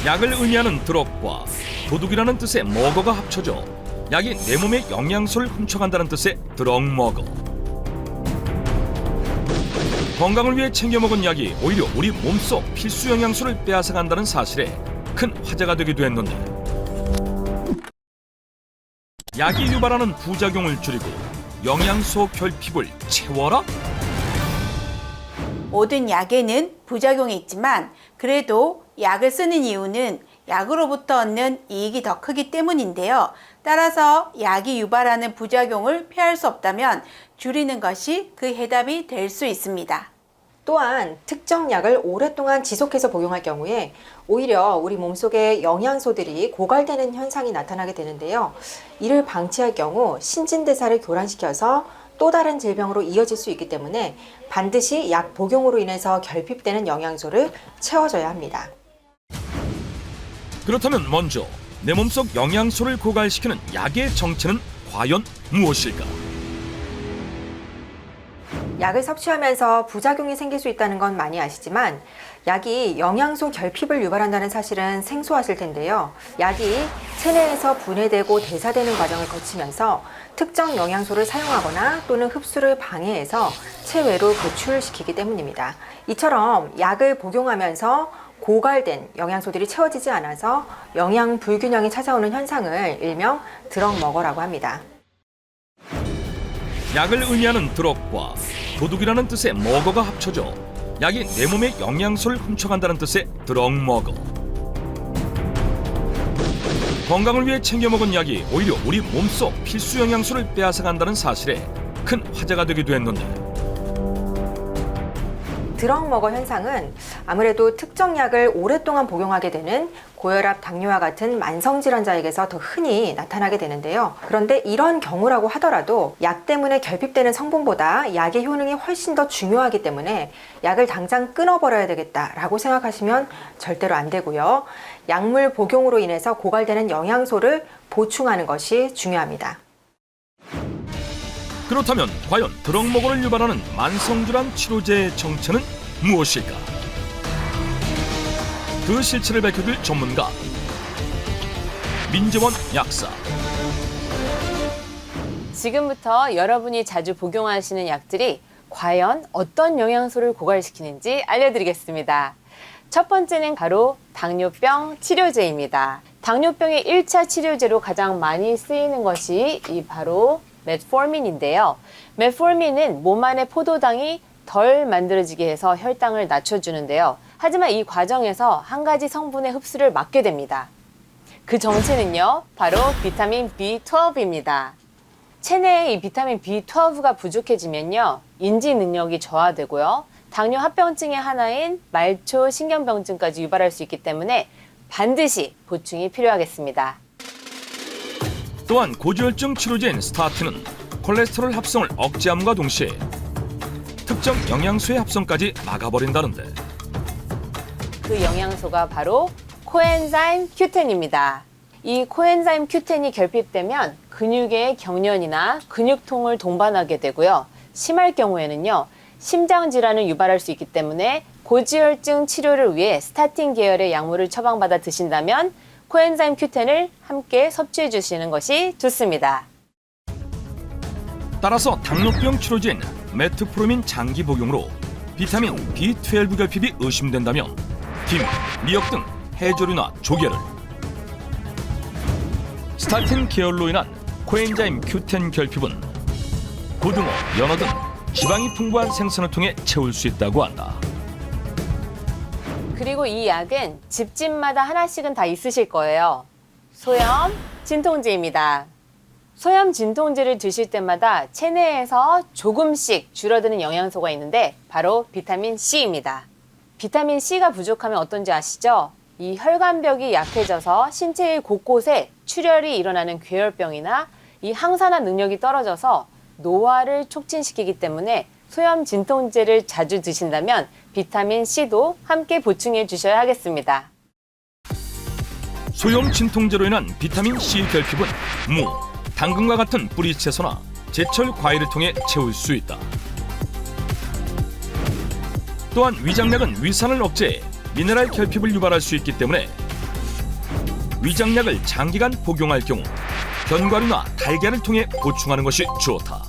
약을 의미하는 드럭과 도둑이라는 뜻의 먹어가 합쳐져 약이 내 몸의 영양소를 훔쳐간다는 뜻의 드럭먹어. 건강을 위해 챙겨 먹은 약이 오히려 우리 몸속 필수 영양소를 빼앗아간다는 사실에 큰 화제가 되기도 했는데, 약이 유발하는 부작용을 줄이고 영양소 결핍을 채워라? 모든 약에는 부작용이 있지만 그래도 약을 쓰는 이유는 약으로부터 얻는 이익이 더 크기 때문인데요. 따라서 약이 유발하는 부작용을 피할 수 없다면 줄이는 것이 그 해답이 될 수 있습니다. 또한 특정 약을 오랫동안 지속해서 복용할 경우에 오히려 우리 몸속의 영양소들이 고갈되는 현상이 나타나게 되는데요. 이를 방치할 경우 신진대사를 교란시켜서 또 다른 질병으로 이어질 수 있기 때문에 반드시 약 복용으로 인해서 결핍되는 영양소를 채워줘야 합니다. 그렇다면 먼저 내 몸속 영양소를 고갈시키는 약의 정체는 과연 무엇일까? 약을 섭취하면서 부작용이 생길 수 있다는 건 많이 아시지만 약이 영양소 결핍을 유발한다는 사실은 생소하실 텐데요. 약이 체내에서 분해되고 대사되는 과정을 거치면서 특정 영양소를 사용하거나 또는 흡수를 방해해서 체외로 배출시키기 때문입니다. 이처럼 약을 복용하면서 고갈된 영양소들이 채워지지 않아서 영양 불균형이 찾아오는 현상을 일명 드럭먹어라고 합니다. 약을 의미하는 드럭과 도둑이라는 뜻의 먹어가 합쳐져 약이 내 몸의 영양소를 훔쳐간다는 뜻의 드럭먹어. 건강을 위해 챙겨 먹은 약이 오히려 우리 몸속 필수 영양소를 빼앗아간다는 사실에 큰 화제가 되기도 했는데, 드럭먹어 현상은 아무래도 특정 약을 오랫동안 복용하게 되는 고혈압, 당뇨와 같은 만성질환자에게서 더 흔히 나타나게 되는데요. 그런데 이런 경우라고 하더라도 약 때문에 결핍되는 성분보다 약의 효능이 훨씬 더 중요하기 때문에 약을 당장 끊어버려야 되겠다라고 생각하시면 절대로 안 되고요. 약물 복용으로 인해서 고갈되는 영양소를 보충하는 것이 중요합니다. 그렇다면 과연 드럭먹어를 유발하는 만성질환 치료제의 정체는 무엇일까? 그 실체를 밝혀줄 전문가 민재원 약사. 지금부터 여러분이 자주 복용하시는 약들이 과연 어떤 영양소를 고갈시키는지 알려드리겠습니다. 첫 번째는 바로 당뇨병 치료제입니다. 당뇨병의 1차 치료제로 가장 많이 쓰이는 것이 바로 메트포르민인데요. 메트포르민은 몸 안의 포도당이 덜 만들어지게 해서 혈당을 낮춰주는데요. 하지만 이 과정에서 한 가지 성분의 흡수를 막게 됩니다. 그 정체는요, 바로 비타민 B12입니다. 체내에 이 비타민 B12가 부족해지면요, 인지 능력이 저하되고요, 당뇨 합병증의 하나인 말초 신경병증까지 유발할 수 있기 때문에 반드시 보충이 필요하겠습니다. 또한 고지혈증 치료제인 스타틴은 콜레스테롤 합성을 억제함과 동시에 특정 영양소의 합성까지 막아버린다는데, 그 영양소가 바로 코엔자임 Q10입니다. 이 코엔자임 Q10이 결핍되면 근육의 경련이나 근육통을 동반하게 되고요. 심할 경우에는요, 심장 질환을 유발할 수 있기 때문에 고지혈증 치료를 위해 스타틴 계열의 약물을 처방받아 드신다면 코엔자임 Q10을 함께 섭취해 주시는 것이 좋습니다. 따라서 당뇨병 치료제인 메트포르민 장기 복용으로 비타민 B12 결핍이 의심된다면 김, 미역 등 해조류나 조개를, 스타틴 계열로 인한 코엔자임 Q10 결핍은 고등어, 연어 등 지방이 풍부한 생선을 통해 채울 수 있다고 한다. 그리고 이 약은 집집마다 하나씩은 다 있으실 거예요. 소염 진통제입니다. 소염 진통제를 드실 때마다 체내에서 조금씩 줄어드는 영양소가 있는데 바로 비타민 C입니다. 비타민 C가 부족하면 어떤지 아시죠? 이 혈관벽이 약해져서 신체의 곳곳에 출혈이 일어나는 괴혈병이나 이 항산화 능력이 떨어져서 노화를 촉진시키기 때문에 소염 진통제를 자주 드신다면 비타민 C도 함께 보충해 주셔야 하겠습니다. 소염 진통제로 인한 비타민 C 결핍은 무, 당근과 같은 뿌리 채소나 제철 과일을 통해 채울 수 있다. 또한 위장약은 위산을 억제해 미네랄 결핍을 유발할 수 있기 때문에 위장약을 장기간 복용할 경우 견과류나 달걀을 통해 보충하는 것이 좋다.